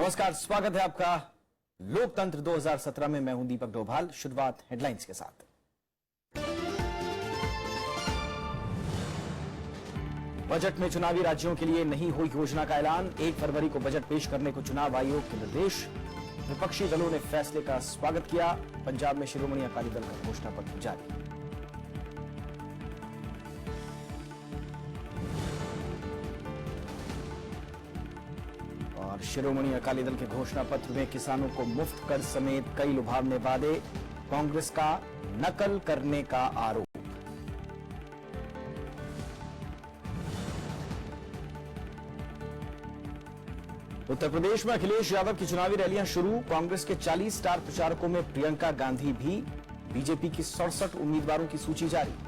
नमस्कार, स्वागत है आपका लोकतंत्र 2017 में। मैं हूं दीपक डोभाल। शुरुआत हेडलाइंस के साथ। बजट में चुनावी राज्यों के लिए नहीं हुई योजना का ऐलान। 1 फरवरी को बजट पेश करने को चुनाव आयोग के निर्देश। विपक्षी दलों ने फैसले का स्वागत किया। पंजाब में शिरोमणि अकाली दल का घोषणा पत्र जारी। और शिरोमणि अकाली दल के घोषणा पत्र में किसानों को मुफ्त कर्ज समेत कई लुभावने वादे। कांग्रेस का नकल करने का आरोप। उत्तर प्रदेश में अखिलेश यादव की चुनावी रैलियां शुरू। कांग्रेस के 40 स्टार प्रचारकों में प्रियंका गांधी भी। बीजेपी की 67 उम्मीदवारों की सूची जारी।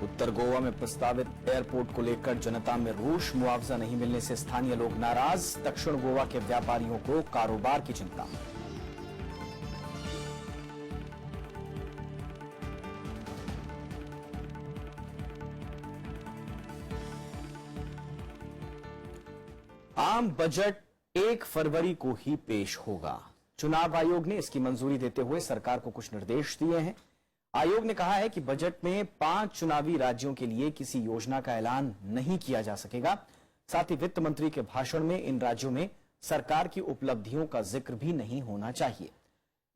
उत्तर गोवा में प्रस्तावित एयरपोर्ट को लेकर जनता में रोष। मुआवजा नहीं मिलने से स्थानीय लोग नाराज। दक्षिण गोवा के व्यापारियों को कारोबार की चिंता। आम बजट 1 फरवरी को ही पेश होगा। चुनाव आयोग ने इसकी मंजूरी देते हुए सरकार को कुछ निर्देश दिए हैं। आयोग ने कहा है कि बजट में 5 चुनावी राज्यों के लिए किसी योजना का ऐलान नहीं किया जा सकेगा। साथ ही वित्त मंत्री के भाषण में इन राज्यों में सरकार की उपलब्धियों का जिक्र भी नहीं होना चाहिए।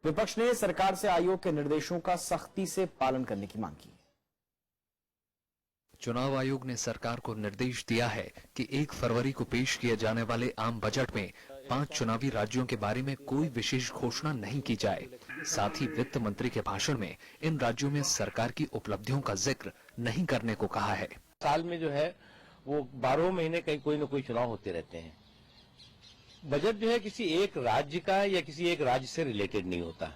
विपक्ष ने सरकार से आयोग के निर्देशों का सख्ती से पालन करने की मांग की है। चुनाव आयोग ने सरकार को निर्देश दिया है कि 1 फरवरी को पेश किए जाने वाले आम बजट में 5 चुनावी राज्यों के बारे में कोई विशेष घोषणा नहीं की जाए। साथ ही वित्त मंत्री के भाषण में इन राज्यों में सरकार की उपलब्धियों का जिक्र नहीं करने को कहा है। साल में जो है वो 12 महीने कहीं कोई न कोई चुनाव होते रहते हैं। बजट जो है किसी एक राज्य का या किसी एक राज्य से रिलेटेड नहीं होता।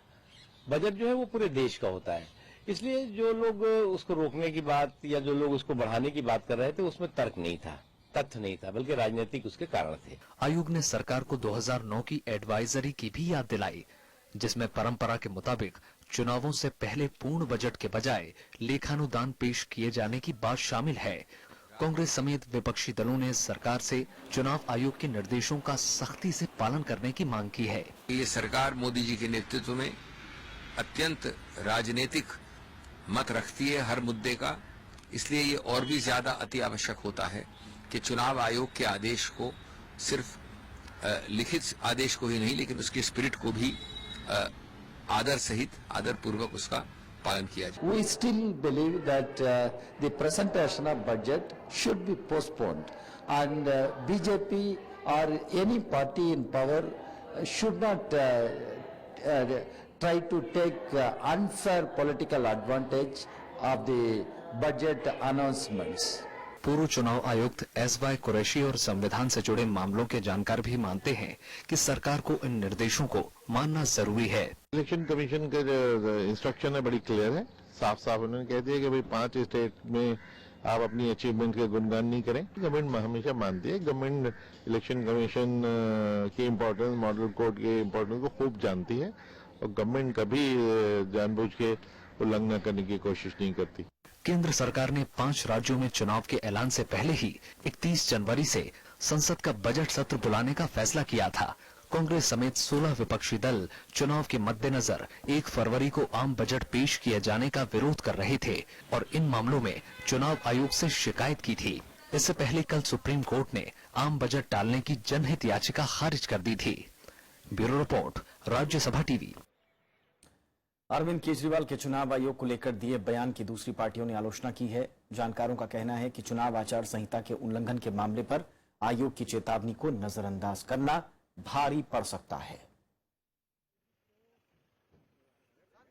बजट जो है वो पूरे देश का होता है। इसलिए जो लोग उसको रोकने की बात या जो लोग उसको बढ़ाने की बात कर रहे थे उसमें तर्क नहीं था, तथ्य नहीं था, बल्कि राजनीतिक उसके कारण थे। आयोग ने सरकार को 2009 की एडवाइजरी की भी याद दिलाई, जिसमें परंपरा के मुताबिक चुनावों से पहले पूर्ण बजट के बजाय लेखानुदान पेश किए जाने की बात शामिल है। कांग्रेस समेत विपक्षी दलों ने सरकार से चुनाव आयोग के निर्देशों का सख्ती से पालन करने की मांग की है। ये सरकार मोदी जी के नेतृत्व में अत्यंत राजनीतिक मत रखती है हर मुद्दे का। इसलिए ये और भी ज्यादा अति आवश्यक होता है कि चुनाव आयोग के आदेश को सिर्फ लिखित आदेश को ही नहीं, लेकिन उसकी स्पिरिट को भी आदर सहित आदर पूर्वक उसका पालन किया जाए। We still believe that the presentation of budget should be postponed and BJP or any party in power should not try to take unfair political advantage of the budget announcements. पूर्व चुनाव आयुक्त एस.वाई. कुरैशी और संविधान से जुड़े मामलों के जानकार भी मानते हैं कि सरकार को इन निर्देशों को मानना जरूरी है। इलेक्शन कमीशन का जो इंस्ट्रक्शन है बड़ी क्लियर है, साफ साफ उन्होंने कह दिया कि भाई 5 स्टेट में आप अपनी अचीवमेंट के गुणगान नहीं करें। गवर्नमेंट हमेशा मानती है, गवर्नमेंट इलेक्शन कमीशन की इम्पोर्टेंस, मॉडल कोड के इम्पोर्टेंस को खूब जानती है और गवर्नमेंट कभी जानबूझ के उल्लंघना करने की कोशिश नहीं करती। केंद्र सरकार ने 5 राज्यों में चुनाव के ऐलान से पहले ही 31 जनवरी से संसद का बजट सत्र बुलाने का फैसला किया था। कांग्रेस समेत 16 विपक्षी दल चुनाव के मद्देनजर 1 फरवरी को आम बजट पेश किए जाने का विरोध कर रहे थे और इन मामलों में चुनाव आयोग से शिकायत की थी। इससे पहले कल सुप्रीम कोर्ट ने आम बजट टालने की जनहित याचिका खारिज कर दी थी। Bureau report, Rajya Sabha TV. Arvind Kejriwal के चुनाव आयोग को लेकर दिए बयान की दूसरी पार्टियों ने आलोचना की है। जानकारों का कहना है कि चुनाव आचार संहिता के उल्लंघन के मामले पर आयोग की चेतावनी को नजरअंदाज करना भारी पड़ सकता है।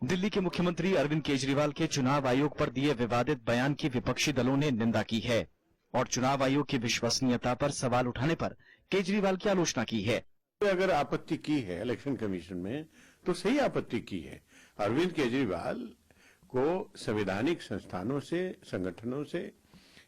दिल्ली के मुख्यमंत्री अरविंद केजरीवाल के चुनाव आयोग पर दिए विवादित बयान की विपक्षी दलों ने निंदा की है और चुनाव आयोग की विश्वसनीयता पर सवाल उठाने पर केजरीवाल की आलोचना की है। अगर आपत्ति की है इलेक्शन कमीशन में तो सही आपत्ति की है। अरविंद केजरीवाल को संवैधानिक संस्थानों से, संगठनों से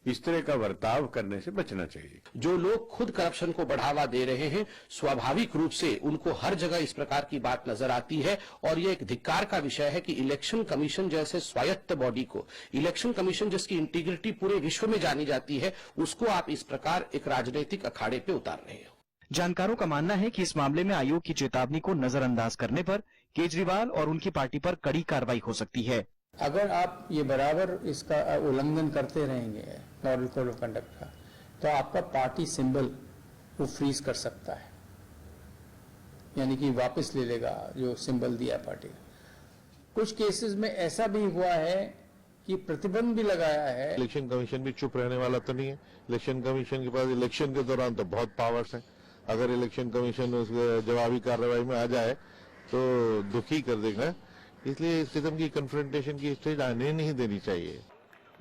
इस तरह का बर्ताव करने से बचना चाहिए। जो लोग खुद करप्शन को बढ़ावा दे रहे हैं, स्वाभाविक रूप से उनको हर जगह इस प्रकार की बात नजर आती है और ये एक धिक्कार का विषय है कि इलेक्शन कमीशन जैसे स्वायत्त बॉडी को, इलेक्शन कमीशन जिसकी इंटीग्रिटी पूरे विश्व में जानी जाती है, उसको आप इस प्रकार एक राजनीतिक अखाड़े पे उतार रहे हो। जानकारों का मानना है कि इस मामले में आयोग की चेतावनी को नजरअंदाज करने पर केजरीवाल और उनकी पार्टी पर कड़ी कार्रवाई हो सकती है। अगर आप ये बराबर इसका उल्लंघन करते रहेंगे मॉडल कोड ऑफ कंडक्ट का, तो आपका पार्टी सिंबल वो फ्रीज कर सकता है, यानी कि वापस ले लेगा जो सिंबल दिया पार्टी का। कुछ केसेस में ऐसा भी हुआ है कि प्रतिबंध भी लगाया है। इलेक्शन कमीशन भी चुप रहने वाला तो नहीं है। इलेक्शन कमीशन के पास इलेक्शन के दौरान तो बहुत पावर्स हैं। अगर इलेक्शन कमीशन उस जवाबी कार्रवाई में आ जाए तो दुखी कर देगा। इसलिए इस किस्म की कन्फ्रंटेशन की स्टेज आने नहीं देनी चाहिए।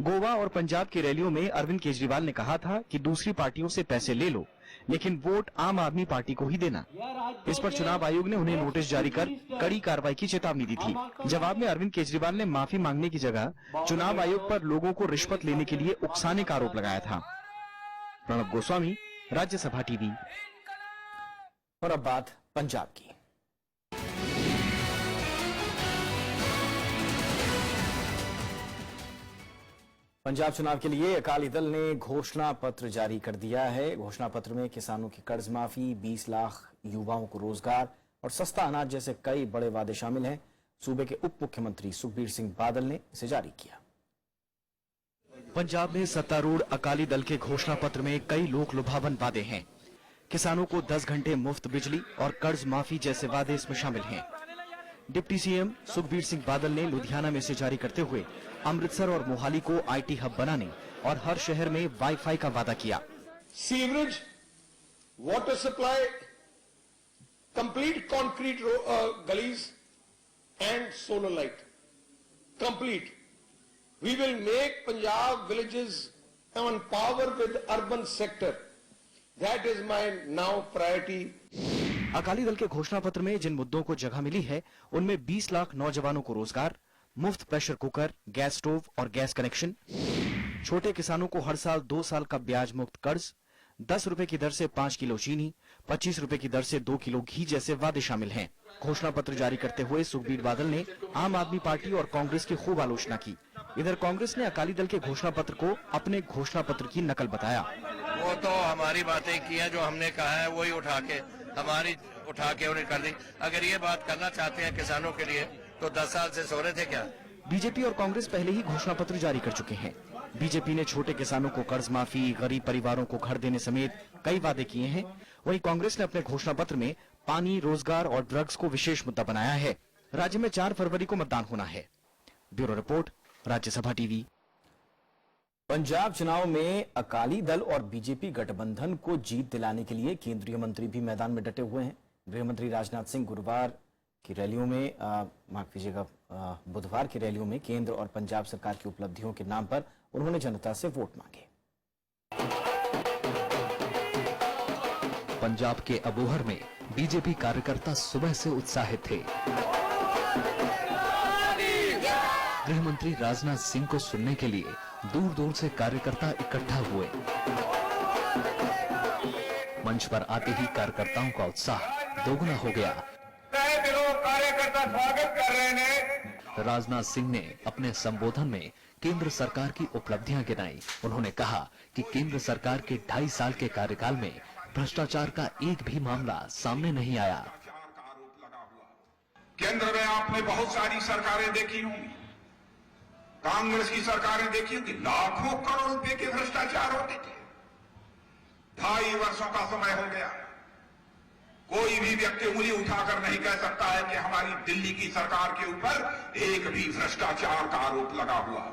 गोवा और पंजाब की रैलियों में अरविंद केजरीवाल ने कहा था कि दूसरी पार्टियों से पैसे ले लो, लेकिन वोट आम आदमी पार्टी को ही देना। इस पर चुनाव आयोग ने उन्हें नोटिस जारी कर कड़ी कार्रवाई की चेतावनी दी थी। जवाब में अरविंद केजरीवाल ने माफी मांगने की जगह चुनाव आयोग पर लोगों को रिश्वत लेने के लिए उकसाने का आरोप लगाया था। प्रणब गोस्वामी, राज्यसभा टीवी। और अब बात पंजाब की। पंजाब चुनाव के लिए अकाली दल ने घोषणा पत्र जारी कर दिया है। घोषणा पत्र में किसानों की कर्ज माफी, 20 लाख युवाओं को रोजगार और सस्ता अनाज जैसे कई बड़े वादे शामिल हैं। सूबे के उप मुख्यमंत्री सुखबीर सिंह बादल ने इसे जारी किया। पंजाब में सत्तारूढ़ अकाली दल के घोषणा पत्र में कई लोक लुभावन वादे हैं। किसानों को 10 घंटे मुफ्त बिजली और कर्ज माफी जैसे वादे इसमें शामिल हैं। डिप्टी सीएम सुखबीर सिंह बादल ने लुधियाना में इसे जारी करते हुए अमृतसर और मोहाली को आईटी हब बनाने और हर शहर में वाईफाई का वादा किया। Sewerage, water supply, complete concrete गलीज and solar light, complete. We will make Punjab villages on power with urban sector. That is my now priority. Akali Dal के घोषणा पत्र में जिन मुद्दों को जगह मिली है उनमें 20 लाख नौजवानों को रोजगार, मुफ्त प्रेशर कुकर, गैस स्टोव और गैस कनेक्शन, छोटे किसानों को हर साल 2 साल का ब्याज मुक्त कर्ज, 10 रुपए की दर से 5 किलो चीनी, 25 रुपए की दर से 2 किलो घी जैसे वादे शामिल हैं। घोषणा पत्र जारी करते हुए सुखबीर बादल ने आम आदमी पार्टी और कांग्रेस की खूब आलोचना की। इधर कांग्रेस ने अकाली दल के घोषणा पत्र को अपने घोषणा पत्र की नकल बताया। वो तो हमारी बातें की हैं, जो हमने कहा है वही उठा के उन्हें कर दी। अगर ये बात करना चाहते हैं किसानों के लिए तो 10 साल से सो रहे थे क्या? बीजेपी और कांग्रेस पहले ही घोषणा पत्र जारी कर चुके हैं। बीजेपी ने छोटे किसानों को कर्ज माफी, गरीब परिवारों को घर देने समेत कई वादे किए हैं। वहीं कांग्रेस ने अपने घोषणा पत्र में पानी, रोजगार और ड्रग्स को विशेष मुद्दा बनाया है। राज्य में 4 फरवरी को मतदान होना है। Bureau report, Rajya Sabha TV. Punjab चुनाव में अकाली दल और बीजेपी गठबंधन को जीत दिलाने के लिए केंद्रीय मंत्री भी मैदान में डटे हुए हैं। गृह मंत्री राजनाथ सिंह बुधवार की रैलियों में केंद्र और पंजाब सरकार की उपलब्धियों के नाम पर उन्होंने जनता से वोट मांगे। पंजाब के अबोहर में बीजेपी कार्यकर्ता सुबह से उत्साहित थे। गृह मंत्री राजनाथ सिंह को सुनने के लिए दूर दूर से कार्यकर्ता इकट्ठा हुए। मंच पर आते ही कार्यकर्ताओं का उत्साह दोगुना हो गया। कार्यकर्ता स्वागत कर रहे हैं। राजनाथ सिंह ने अपने संबोधन में केंद्र सरकार की उपलब्धियां गिनाई। उन्होंने कहा कि केंद्र सरकार के 2.5 साल के कार्यकाल में भ्रष्टाचार का एक भी मामला सामने नहीं आया। केंद्र में आपने बहुत सारी सरकारें देखी होंगी, कांग्रेस की सरकारें देखी होंगी, लाखों करोड़ रुपए के भ्रष्टाचार होते थे। 2.5 वर्षों का समय हो गया, कोई भी व्यक्ति उंगली उठाकर नहीं कह सकता है कि हमारी दिल्ली की सरकार के ऊपर एक भी भ्रष्टाचार का आरोप लगा हुआ।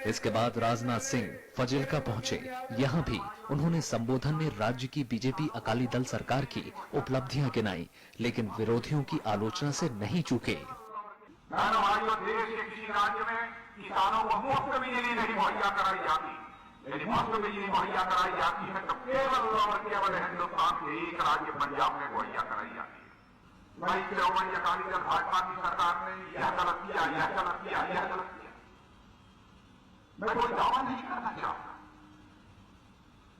इसके बाद राजनाथ सिंह फजिल्का पहुंचे। यहां भी उन्होंने संबोधन में राज्य की बीजेपी अकाली दल सरकार की उपलब्धियां गिनाई, लेकिन विरोधियों की आलोचना से नहीं चूके। देश के किसी राज्य में किसानों को मुफ्त बिजली नहीं मुहैया कराई जाती, यदि मुफ्त बिजली मुहैया कराई जाती है तो केवल हिंदुस्तान के एक राज्य पंजाब में मुहैया कराई जाती है। भाई शिरोमणि अकाली दल भाजपा की सरकार ने यह गलत किया, यह गलत किया, यह गलत किया। मैं कोई दावा नहीं करना चाहता,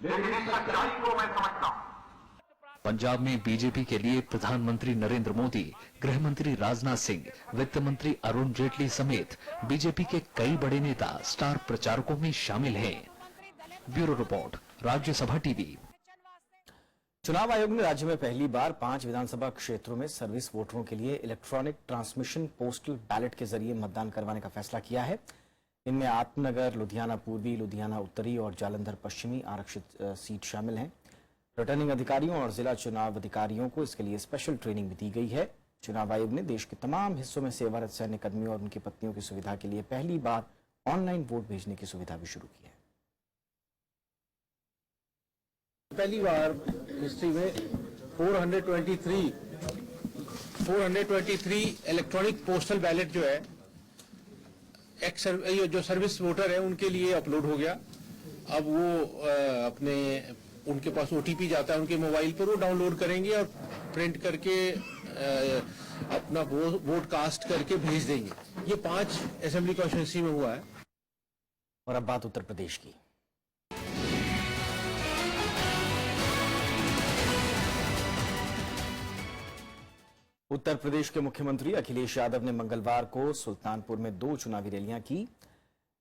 लेकिन इस सच्चाई को मैं समझता हूं। पंजाब में बीजेपी के लिए प्रधानमंत्री नरेंद्र मोदी, गृह मंत्री राजनाथ सिंह, वित्त मंत्री अरुण जेटली समेत बीजेपी के कई बड़े नेता स्टार प्रचारकों में शामिल हैं। Bureau report, Rajya Sabha TV. चुनाव आयोग ने राज्य में पहली बार 5 विधानसभा क्षेत्रों में सर्विस वोटरों के लिए इलेक्ट्रॉनिक ट्रांसमिशन पोस्टल बैलेट के जरिए मतदान करवाने का फैसला किया है। इनमें आत्मनगर, लुधियाना पूर्वी, लुधियाना उत्तरी और जालंधर पश्चिमी आरक्षित सीट शामिल हैं। रिटर्निंग अधिकारियों और जिला चुनाव अधिकारियों को इसके लिए स्पेशल ट्रेनिंग भी दी गई है। चुनाव आयोग ने देश के तमाम हिस्सों में सेवारत सैन्य कर्मियों और उनकी पत्नियों की सुविधा के लिए पहली बार ऑनलाइन वोट भेजने की सुविधा भी शुरू की है। पहली बार हिस्ट्री में 423 इलेक्ट्रॉनिक पोस्टल बैलेट जो है जो सर्विस वोटर है उनके लिए अपलोड हो गया। अब वो उनके पास ओटीपी जाता है उनके मोबाइल पर, वो डाउनलोड करेंगे और प्रिंट करके अपना वोट कास्ट करके भेज देंगे। ये 5 असेंबली कॉन्स्टिट्यूंसी में हुआ है। और अब बात उत्तर प्रदेश की। उत्तर प्रदेश के मुख्यमंत्री अखिलेश यादव ने मंगलवार को सुल्तानपुर में 2 चुनावी रैलियां की।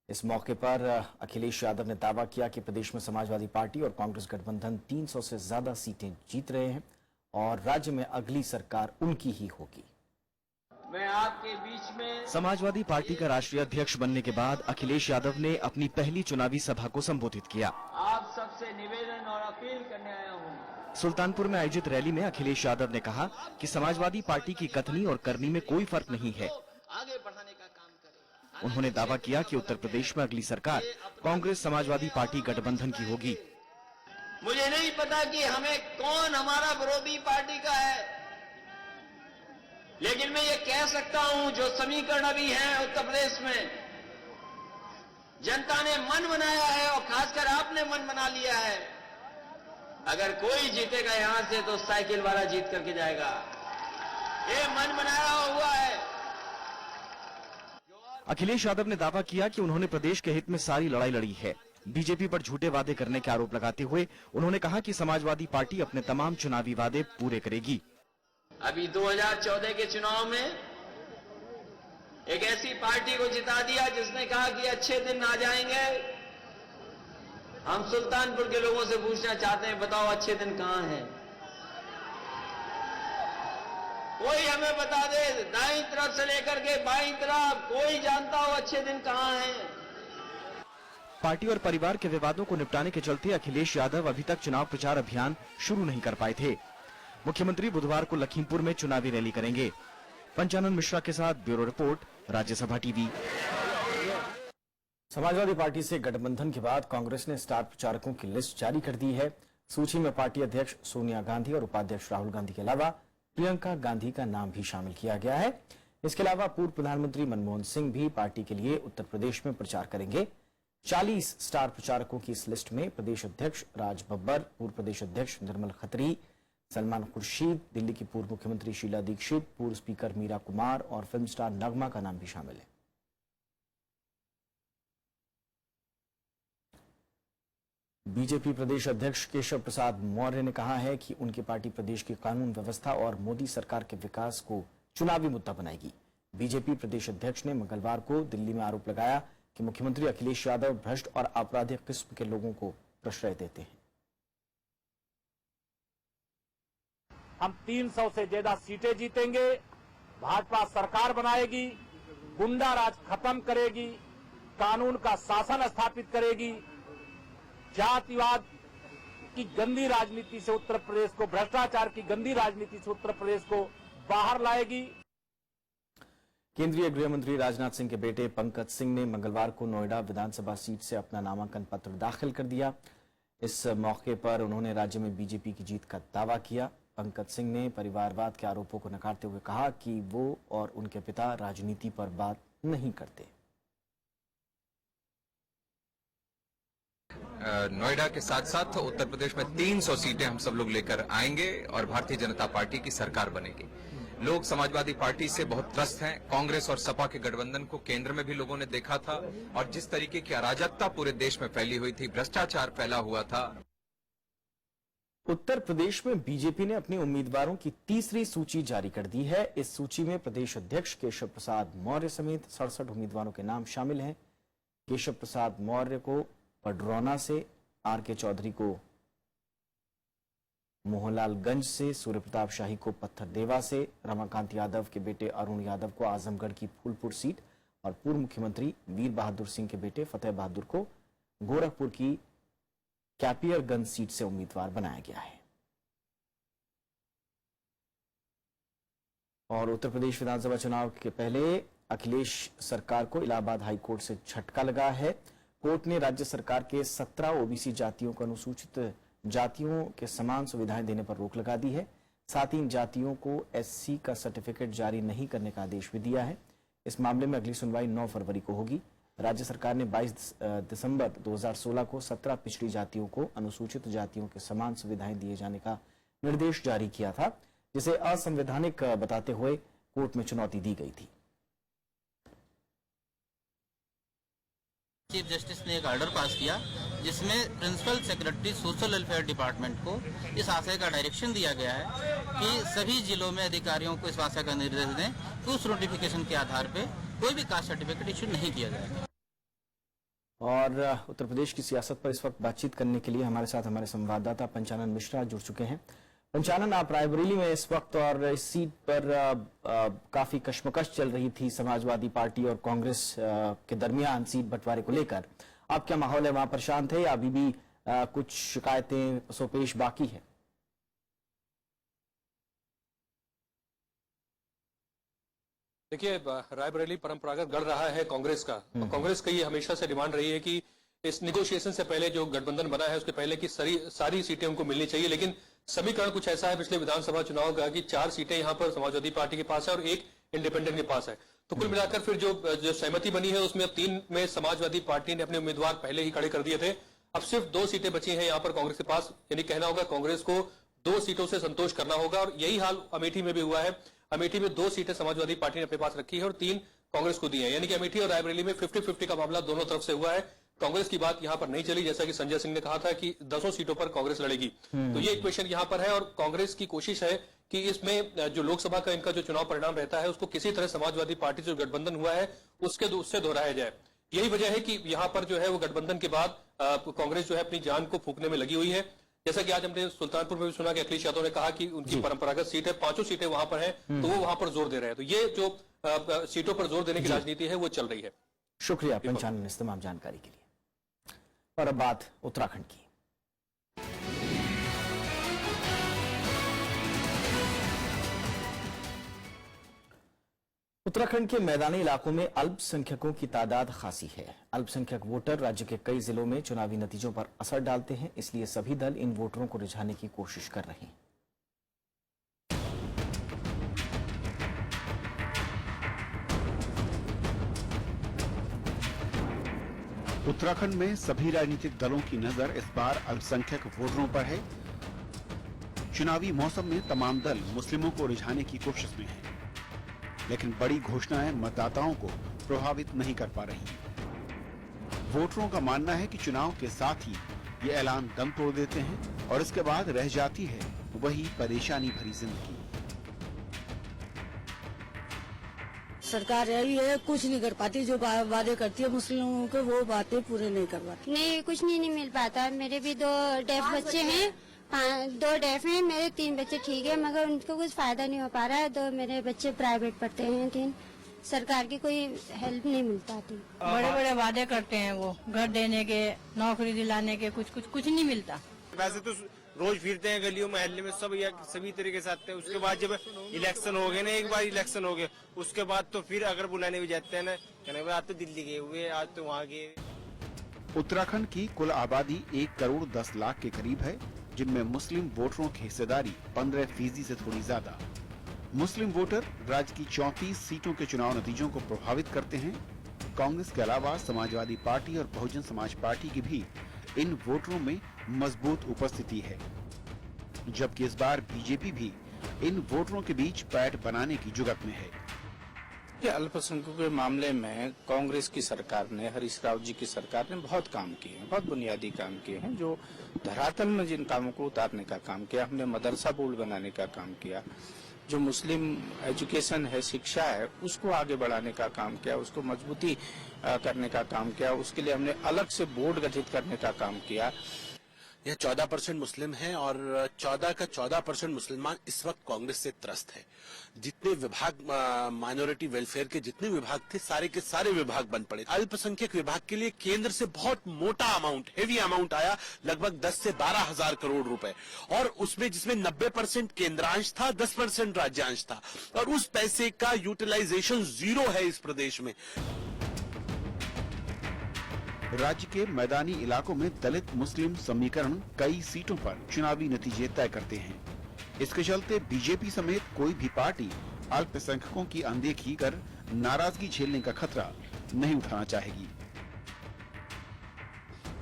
इस मौके पर अखिलेश यादव ने दावा किया कि प्रदेश में समाजवादी पार्टी और कांग्रेस गठबंधन 300 से ज्यादा सीटें जीत रहे हैं और राज्य में अगली सरकार उनकी ही होगी। मैं आपके बीच में समाजवादी पार्टी का राष्ट्रीय अध्यक्ष बनने के बाद अखिलेश यादव ने अपनी पहली चुनावी सभा को संबोधित किया। आप सबसे निवेदन और अपील करने आया हूँ। सुल्तानपुर में आयोजित रैली में अखिलेश यादव ने कहा कि समाजवादी पार्टी की कथनी और करनी में कोई फर्क नहीं है। आगे बढ़ाने का काम करेगा। उन्होंने दावा किया कि उत्तर प्रदेश में अगली सरकार कांग्रेस समाजवादी पार्टी गठबंधन की होगी। मुझे नहीं पता कि हमें कौन हमारा विरोधी पार्टी का है, लेकिन मैं ये कह सकता हूं जो समीकरण अभी है उत्तर प्रदेश में, जनता ने मन बनाया है और खासकर आपने मन बना लिया है। अगर कोई जीतेगा यहां से तो साइकिल वाला जीत करके जाएगा। ये मन बनाया हुआ है। अखिलेश यादव ने दावा किया कि उन्होंने प्रदेश के हित में सारी लड़ाई लड़ी है। बीजेपी पर झूठे वादे करने के आरोप लगाते हुए उन्होंने कहा कि समाजवादी पार्टी अपने तमाम चुनावी वादे पूरे करेगी। अभी 2014 के चुनाव में एक ऐसी पार्टी को जिता दिया जिसने कहा कि अच्छे दिन आ जाएंगे। हम सुल्तानपुर के लोगों से पूछना चाहते हैं, बताओ अच्छे दिन कहां हैं? कोई हमें बता दे, दाईं तरफ से लेकर के बाईं तरफ, कोई जानता हो अच्छे दिन कहां हैं? पार्टी और परिवार के विवादों को निपटाने के चलते अखिलेश यादव अभी तक चुनाव प्रचार अभियान शुरू नहीं कर पाए थे। मुख्यमंत्री बुधवार को लखीमपुर में चुनावी रैली करेंगे। पंचानन मिश्रा के साथ bureau report, Rajya Sabha TV. Samajwadi party से गठबंधन के बाद कांग्रेस ने स्टार प्रचारकों की लिस्ट जारी कर दी है। सूची में पार्टी अध्यक्ष सोनिया गांधी और उपाध्यक्ष राहुल गांधी के अलावा प्रियंका गांधी का नाम भी शामिल किया गया है। इसके अलावा पूर्व प्रधानमंत्री मनमोहन सिंह भी पार्टी के लिए उत्तर प्रदेश में प्रचार करेंगे। 40 स्टार प्रचारकों की इस लिस्ट में प्रदेश अध्यक्ष राज बब्बर, पूर्व प्रदेश अध्यक्ष निर्मल खत्री, सलमान खुर्शीद, दिल्ली की पूर्व मुख्यमंत्री शीला दीक्षित, पूर्व स्पीकर मीरा कुमार और फिल्म स्टार नगमा का नाम भी शामिल है। बीजेपी प्रदेश अध्यक्ष केशव प्रसाद मौर्य ने कहा है कि उनकी पार्टी प्रदेश की कानून व्यवस्था और मोदी सरकार के विकास को चुनावी मुद्दा बनाएगी। बीजेपी प्रदेश अध्यक्ष ने मंगलवार को दिल्ली में आरोप लगाया कि मुख्यमंत्री अखिलेश यादव भ्रष्ट और आपराधिक किस्म के लोगों को प्रश्रय देते हैं। हम 300 से ज्यादा सीटें जीतेंगे, भाजपा सरकार बनाएगी, गुंडा राज खत्म करेगी, कानून का शासन स्थापित करेगी, जातिवाद की गंदी राजनीति से उत्तर प्रदेश को, भ्रष्टाचार की गंदी राजनीति से उत्तर प्रदेश को बाहर लाएगी। केंद्रीय गृह मंत्री राजनाथ सिंह के बेटे पंकज सिंह ने मंगलवार को नोएडा विधानसभा सीट से अपना नामांकन पत्र दाखिल कर दिया। इस मौके पर उन्होंने राज्य में बीजेपी की जीत का दावा किया। पंकज सिंह ने परिवारवाद के आरोपों को नकारते हुए कहा कि वो और उनके पिता राजनीति पर बात नहीं करते। नोएडा के साथ साथ उत्तर प्रदेश में 300 सीटें हम सब लोग लेकर आएंगे और भारतीय जनता पार्टी की सरकार बनेगी। लोग समाजवादी पार्टी से बहुत त्रस्त हैं। कांग्रेस और सपा के गठबंधन को केंद्र में भी लोगों ने देखा था और जिस तरीके की अराजकता पूरे देश में फैली हुई थी, भ्रष्टाचार फैला हुआ था, उत्तर प्रदेश में बीजेपी ने अपने उम्मीदवारों की तीसरी सूची जारी कर दी है। इस सूची में प्रदेश अध्यक्ष केशव प्रसाद मौर्य समेत 67 उम्मीदवारों के नाम शामिल हैं। केशव प्रसाद मौर्य को पडरौना से, आर के चौधरी को मोहनलालगंज से, सूर्य प्रताप शाही को पत्थरदेवा से, रमाकांत यादव के बेटे अरुण यादव को आजमगढ़ की फूलपुर सीट और पूर्व मुख्यमंत्री वीर बहादुर सिंह के बेटे फतेह बहादुर को गोरखपुर की कैपियरगंज सीट से उम्मीदवार बनाया गया है। और उत्तर प्रदेश विधानसभा चुनाव के पहले अखिलेश सरकार को इलाहाबाद हाई कोर्ट से झटका लगा है। कोर्ट ने राज्य सरकार के 17 ओबीसी जातियों को अनुसूचित जातियों के समान सुविधाएं देने पर रोक लगा दी है। साथ ही इन जातियों को एससी का सर्टिफिकेट जारी नहीं करने का आदेश भी दिया है। इस मामले में अगली सुनवाई 9 फरवरी को होगी। राज्य सरकार ने 22 दिसंबर 2016 को 17 पिछड़ी जातियों को अनुसूचित जातियों के समान सुविधाएं दिए जाने का निर्देश जारी किया था, जिसे असंवैधानिक बताते हुए कोर्ट में चुनौती दी गई थी। चीफ जस्टिस ने एक ऑर्डर पास किया जिसमें principal secretary social welfare department को इस आशय का डायरेक्शन दिया गया है कि सभी जिलों में अधिकारियों को इस आशय का निर्देश दें कि उस नोटिफिकेशन के आधार पर कोई भी कास्ट सर्टिफिकेट इशू नहीं किया जाएगा। और उत्तर प्रदेश की सियासत पर इस वक्त बातचीत करने के लिए हमारे साथ हमारे संवाददाता पंचानन मिश्रा जुड़ चुके हैं। पंचानन, आप रायबरेली में इस वक्त, और इस सीट पर काफी कश्मकश चल रही थी समाजवादी पार्टी और कांग्रेस के दरमियान सीट बंटवारे को लेकर। अब क्या माहौल है वहां पर? शांत है या अभी भी कुछ शिकायतें सोपेश बाकी है? देखिए, रायबरेली परंपरागत गढ़ रहा है कांग्रेस का। कांग्रेस का ये हमेशा से डिमांड रही है कि इस निगोशिएशन से पहले जो गठबंधन बना है उसके पहले की सारी सीटें उनको मिलनी चाहिए, लेकिन समीकरण कुछ ऐसा है पिछले विधानसभा चुनाव का कि 4 सीटें यहाँ पर समाजवादी पार्टी के पास है और 1 इंडिपेंडेंट के पास है। तो कुल मिलाकर फिर जो सहमति बनी है उसमें अब 3 में समाजवादी पार्टी ने अपने उम्मीदवार पहले ही खड़े कर दिए थे। अब सिर्फ 2 सीटें बची हैं यहाँ पर कांग्रेस के पास, यानी कहना होगा कांग्रेस को 2 सीटों से संतोष करना होगा। और यही हाल अमेठी में भी हुआ है। अमेठी में 2 सीटें समाजवादी पार्टी ने अपने पास रखी है और 3 कांग्रेस को दी है, यानी कि अमेठी और रायबरेली में 50-50 का मामला दोनों तरफ से हुआ है। कांग्रेस की बात यहां पर नहीं चली, जैसा कि संजय सिंह ने कहा था कि 10 सीटों पर कांग्रेस लड़ेगी। तो ये इक्वेशन यहां पर है और कांग्रेस की कोशिश है कि इसमें जो लोकसभा का इनका जो चुनाव परिणाम रहता है उसको किसी तरह समाजवादी पार्टी से जो गठबंधन हुआ है उससे दोहराया जाए। यही वजह है कि यहाँ पर जो है वो गठबंधन के बाद कांग्रेस जो है अपनी जान को फूंकने में लगी हुई है। जैसा कि आज हमने सुल्तानपुर में भी सुना कि अखिलेश यादव ने कहा कि उनकी परंपरागत सीट है, 5 सीटें वहां पर है, तो वो वहां पर जोर दे रहे हैं। तो ये जो सीटों पर जोर देने की राजनीति है वो चल रही है। शुक्रिया पंचानन इस तमाम जानकारी के लिए। और अब बात उत्तराखंड की। उत्तराखंड के मैदानी इलाकों में अल्पसंख्यकों की तादाद खासी है। अल्पसंख्यक वोटर राज्य के कई जिलों में चुनावी नतीजों पर असर डालते हैं, इसलिए सभी दल इन वोटरों को रिझाने की कोशिश कर रहे हैं। उत्तराखंड में सभी राजनीतिक दलों की नजर इस बार अल्पसंख्यक वोटरों पर है। चुनावी मौसम में तमाम दल मुस्लिमों को रिझाने की कोशिश में हैं, लेकिन बड़ी घोषणाएं मतदाताओं को प्रभावित नहीं कर पा रही। वोटरों का मानना है कि चुनाव के साथ ही ये ऐलान दम तोड़ देते हैं और इसके बाद रह जाती है वही परेशानी भरी जिंदगी। सरकार यही है, कुछ नहीं कर पाती, जो वादे करती है मुस्लिमों के वो बातें पूरे नहीं करवाती। नहीं, कुछ नहीं मिल पाता। मेरे भी 2 डेफ बच्चे हैं, 2 डेफ हैं, मेरे 3 बच्चे ठीक है, मगर उनको कुछ फायदा नहीं हो पा रहा है। 2 मेरे बच्चे प्राइवेट पढ़ते हैं, 3 सरकार की कोई हेल्प नहीं मिल पाती। बड़े बड़े वादे करते हैं वो, घर देने के, नौकरी दिलाने के, कुछ नहीं मिलता। वैसे तो रोज फिरते हैं गलियों मोहल्ले में, सब सभी तरीके से आते हैं। उसके बाद जब इलेक्शन हो गए ना, एक बार इलेक्शन हो गए, उसके बाद तो फिर अगर बुलाने भी जाते हैं ना, कहने आज तो दिल्ली गए हुए, आज तो वहाँ गए। उत्तराखंड की कुल आबादी 1 करोड़ 10 लाख के करीब है, जिनमें मुस्लिम वोटरों की हिस्सेदारी 15% से थोड़ी ज्यादा। मुस्लिम वोटर राज्य की 34 सीटों के चुनाव नतीजों को प्रभावित करते हैं। कांग्रेस के अलावा समाजवादी पार्टी और बहुजन समाज पार्टी की भी इन वोटरों में मजबूत उपस्थिति है, जबकि इस बार बीजेपी भी इन वोटरों के बीच पैठ बनाने की जुगत में है। ये अल्पसंख्यकों के मामले में कांग्रेस की सरकार ने, हरीश राव जी की सरकार ने बहुत काम किए हैं, बहुत बुनियादी काम किए हैं। जो धरातल में जिन कामों को उतारने का काम किया, हमने मदरसा बोर्ड बनाने का काम किया, जो मुस्लिम एजुकेशन है, शिक्षा है, उसको आगे बढ़ाने का काम किया, उसको मजबूती करने का काम किया, उसके लिए हमने अलग से बोर्ड गठित करने का काम किया। यह 14% मुस्लिम हैं और 14 का 14% मुसलमान इस वक्त कांग्रेस से त्रस्त है। जितने विभाग माइनॉरिटी वेलफेयर के जितने विभाग थे, सारे के सारे विभाग बंद पड़े। अल्पसंख्यक विभाग के लिए केंद्र से बहुत मोटा अमाउंट, हेवी अमाउंट आया, लगभग 10 से 12 हजार करोड़ रुपए, और उसमें जिसमें 90% केंद्रांश था, 10% राज्यांश था, और उस पैसे का यूटिलाइजेशन 0 है इस प्रदेश में। राज्य के मैदानी इलाकों में दलित मुस्लिम समीकरण कई सीटों पर चुनावी नतीजे तय करते हैं। इसके चलते बीजेपी समेत कोई भी पार्टी अल्पसंख्यकों की अनदेखी कर नाराजगी झेलने का खतरा नहीं उठाना चाहेगी।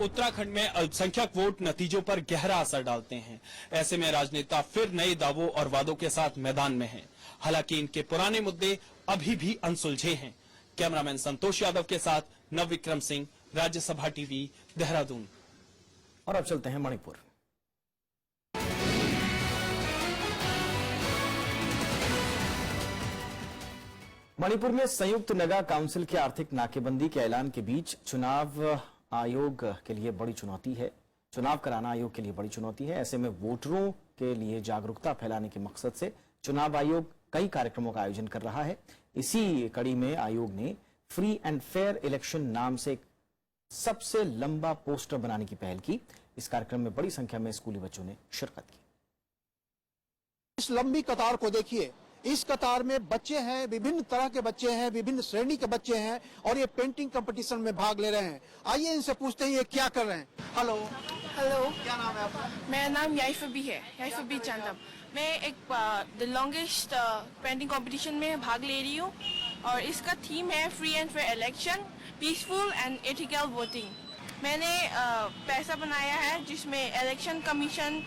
उत्तराखंड में अल्पसंख्यक वोट नतीजों पर गहरा असर डालते हैं। ऐसे में राजनेता फिर नए दावों और वादों के साथ मैदान में हैं। हालांकि इनके पुराने मुद्दे अभी भी अनसुलझे हैं। कैमरामैन संतोष यादव के साथ नवविक्रम सिंह, राज्यसभा टीवी, देहरादून। और अब चलते हैं मणिपुर। मणिपुर में संयुक्त नगा काउंसिल के आर्थिक नाकेबंदी के ऐलान के बीच चुनाव आयोग के लिए बड़ी चुनौती है। चुनाव कराना आयोग के लिए बड़ी चुनौती है। ऐसे में वोटरों के लिए जागरूकता फैलाने के मकसद से चुनाव आयोग कई कार्यक्रमों का आयोजन कर रहा है। इसी कड़ी में आयोग ने फ्री एंड फेयर इलेक्शन नाम से सबसे लंबा पोस्टर बनाने की पहल की। इस कार्यक्रम में बड़ी संख्या में स्कूली बच्चों ने शिरकत की। इस लंबी कतार को देखिए, इस कतार में बच्चे हैं, विभिन्न तरह के बच्चे हैं, विभिन्न श्रेणी के बच्चे हैं, और ये पेंटिंग कंपटीशन में भाग ले रहे हैं। आइए इनसे पूछते हैं ये क्या कर रहे हैं। हेलो हेलो, क्या नाम है आपका? मेरा नाम याइफबी है, याइफबी चंदम। मैं एक द लॉन्गेस्ट पेंटिंग कंपटीशन में भाग ले रही हूँ, और इसका थीम है free and fair election, peaceful and ethical voting. मैंने पैसा बनाया है जिसमें इलेक्शन कमीशन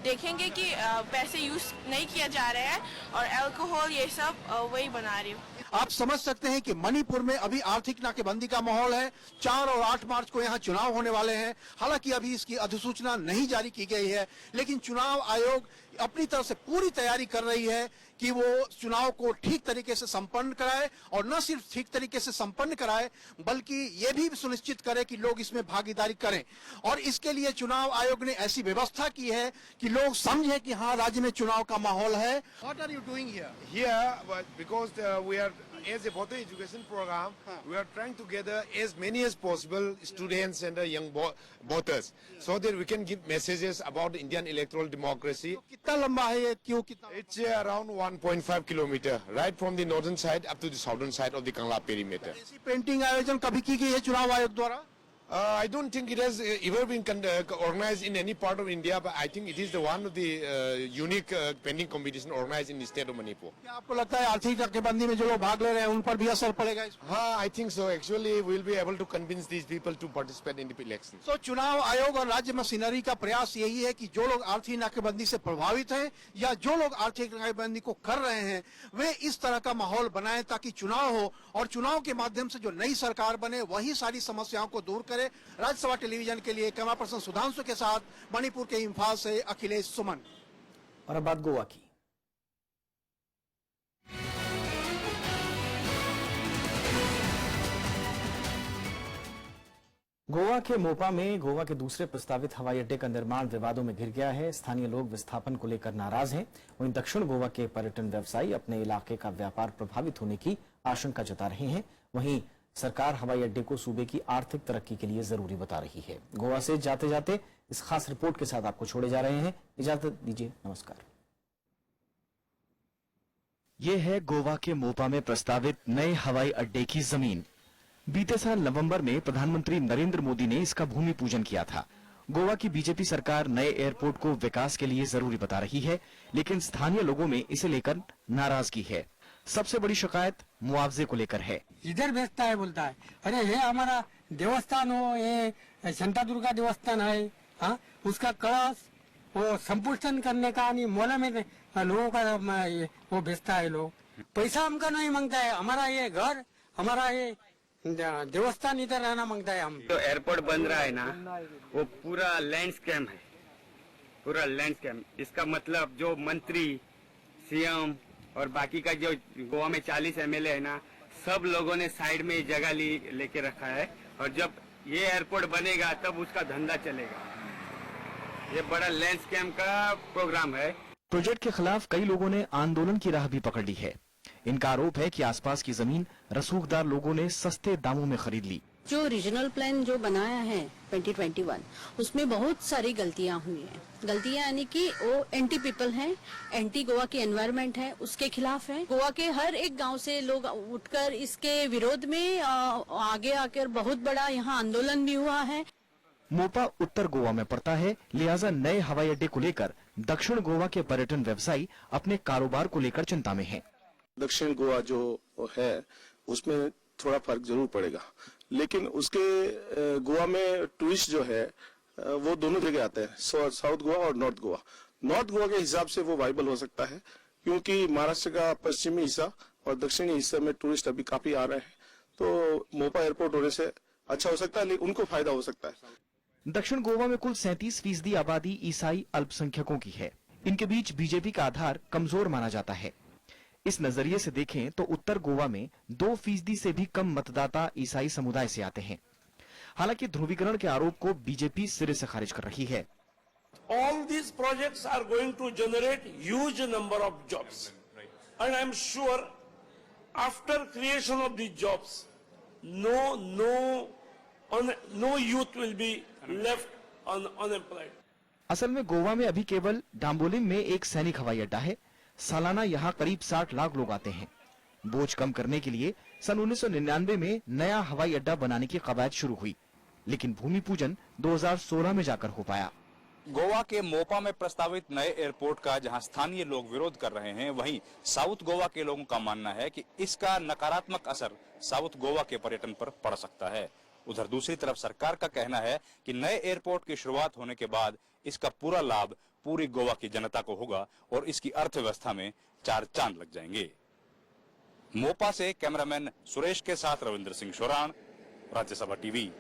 देखेंगे कि पैसे यूज नहीं किया जा रहा है, और अल्कोहल ये सब वही बना रही हूँ। आप समझ सकते हैं कि मणिपुर में अभी आर्थिक नाकेबंदी का माहौल है। 4 और 8 मार्च को यहाँ चुनाव होने वाले हैं। हालांकि अभी इसकी अधिसूचना नहीं जारी की गई है, लेकिन चुनाव आयोग अपनी तरफ से पूरी तैयारी कर रही है कि वो चुनाव को ठीक तरीके से संपन्न कराए, और न सिर्फ ठीक तरीके से संपन्न कराए बल्कि ये भी सुनिश्चित करे कि लोग इसमें भागीदारी करें। और इसके लिए चुनाव आयोग ने ऐसी व्यवस्था की है कि लोग समझे कि हाँ, राज्य में चुनाव का माहौल है। What are you doing here? Here, because we are, as a voter education program, we are trying to gather as many as possible students and young voters, so that we can give messages about Indian electoral democracy. कितना लंबा है ये? क्यों कितना? It's around 1.5 kilometer, right from the northern side up to the southern side of the Kangla perimeter. ऐसी painting आयोजन कभी की गई है चुनाव आयोग द्वारा? I don't think it has ever been organized in any part of India, but I think it is the one of the unique painting competition organized in the state of Manipur. क्या आपको लगता है आर्थिक नाकेबंदी में जो लोग भाग ले रहे हैं उन पर भी असर पड़ेगा इसमें? हाँ, I think so. Actually, we will be able to convince these people to participate in the election. तो चुनाव आयोग और राज्य मशीनरी का प्रयास यही है कि जो लोग आर्थिक नाकेबंदी से प्रभावित हैं या जो लोग आर्थिक नाकेबंदी को कर रहे हैं, वे इस तरह का माहौल बनाएं ताकि चुनाव हो, और चुनाव के माध्यम से जो नई सरकार बने वही सारी समस्याओं को दूर करे। राज्यसभा टेलीविजन के लिए कैमरा पर्सन सुधांशु के साथ मणिपुर के इम्फाल से अखिलेश सुमन। और अब बात गोवा की। गोवा के मोपा में गोवा के दूसरे प्रस्तावित हवाई अड्डे का निर्माण विवादों में घिर गया है। स्थानीय लोग विस्थापन को लेकर नाराज हैं। वहीं दक्षिण गोवा के पर्यटन व्यवसायी अपने इलाके का व्यापार प्रभावित होने की आशंका जता रहे हैं। वहीं सरकार हवाई अड्डे को सूबे की आर्थिक तरक्की के लिए जरूरी बता रही है। गोवा से जाते जाते इस खास रिपोर्ट के साथ आपको छोड़े जा रहे हैं। इजाजत दीजिए, नमस्कार। ये है गोवा के मोपा में प्रस्तावित नए हवाई अड्डे की जमीन। बीते साल नवंबर में प्रधानमंत्री नरेंद्र मोदी ने इसका भूमि पूजन किया था। गोवा की बीजेपी सरकार नए एयरपोर्ट को विकास के लिए जरूरी बता रही है, लेकिन स्थानीय लोगों में इसे लेकर नाराजगी है। सबसे बड़ी शिकायत मुआवजे को लेकर है। इधर बेचता है, बोलता है अरे ये हमारा देवस्थान हो, ये शांता दुर्गा देवस्थान है, हाँ, उसका कलश वो संपुष्टन करने का नहीं मोला में लोगों का वो बेचता है लोग। पैसा हमका नहीं मांगता है, हमारा ये घर, हमारा ये देवस्थान इधर रहना मांगता है। हम जो एयरपोर्ट बन रहा है ना, वो पूरा लैंड स्कैम है, पूरा लैंड स्कैम। इसका मतलब जो मंत्री, सीएम और बाकी का जो गोवा में 40 एमएलए है ना, सब लोगों ने साइड में जगह लेके रखा है, और जब ये एयरपोर्ट बनेगा तब उसका धंधा चलेगा। ये बड़ा लैंड स्कैम का प्रोग्राम है। प्रोजेक्ट के खिलाफ कई लोगों ने आंदोलन की राह भी पकड़ ली है। इनका आरोप है कि आसपास की जमीन रसूखदार लोगों ने सस्ते दामों में खरीद ली। जो रीजनल प्लान जो बनाया है 2021, उसमें बहुत सारी गलतियां हुई हैं। गलतियां यानी कि वो एंटी पीपल हैं, एंटी गोवा की एनवायरनमेंट है, उसके खिलाफ है। गोवा के हर एक गांव से लोग उठकर इसके विरोध में आगे आकर बहुत बड़ा यहाँ आंदोलन भी हुआ है। मोपा उत्तर गोवा में पड़ता है, लिहाजा नए हवाई अड्डे को लेकर दक्षिण गोवा के पर्यटन व्यवसायी अपने कारोबार को लेकर चिंता में हैं। दक्षिण गोवा जो है उसमें थोड़ा फर्क जरूर पड़ेगा, लेकिन उसके गोवा में टूरिस्ट जो है वो दोनों जगह आते हैं, साउथ गोवा और नॉर्थ गोवा। नॉर्थ गोवा के हिसाब से वो वाइबल हो सकता है, क्योंकि महाराष्ट्र का पश्चिमी हिस्सा और दक्षिणी हिस्से में टूरिस्ट अभी काफी आ रहे हैं, तो मोपा एयरपोर्ट होने से अच्छा हो सकता है, लेकिन उनको फायदा हो सकता है। दक्षिण गोवा में कुल 37% आबादी ईसाई अल्पसंख्यकों की है। इनके बीच बीजेपी का आधार कमजोर माना जाता है। इस नजरिए से देखें तो उत्तर गोवा में 2% से भी कम मतदाता ईसाई समुदाय से आते हैं। हालांकि ध्रुवीकरण के आरोप को बीजेपी सिरे से खारिज कर रही है। All these projects are going to generate huge number of jobs, and I am sure after creation of these jobs, no youth will be left unemployed. असल में गोवा में अभी केवल डाम्बोलिम में एक सैनिक हवाई अड्डा है। सालाना यहाँ करीब 60 लाख लोग आते हैं। बोझ कम करने के लिए सन 1999 में नया हवाई अड्डा बनाने की कवायद शुरू हुई, लेकिन भूमि पूजन 2016 में जाकर हो पाया। गोवा के मोपा में प्रस्तावित नए एयरपोर्ट का जहां स्थानीय लोग विरोध कर रहे हैं, वहीं साउथ गोवा के लोगों का मानना है कि इसका नकारात्मक असर साउथ गोवा के पर्यटन पर पड़ सकता है। उधर दूसरी तरफ सरकार का कहना है कि नए एयरपोर्ट की शुरुआत होने के बाद इसका पूरा लाभ पूरी गोवा की जनता को होगा और इसकी अर्थव्यवस्था में 4 चांद लग जाएंगे। मोपा से कैमरामैन सुरेश के साथ रविंद्र सिंह शोराण, राज्यसभा टीवी।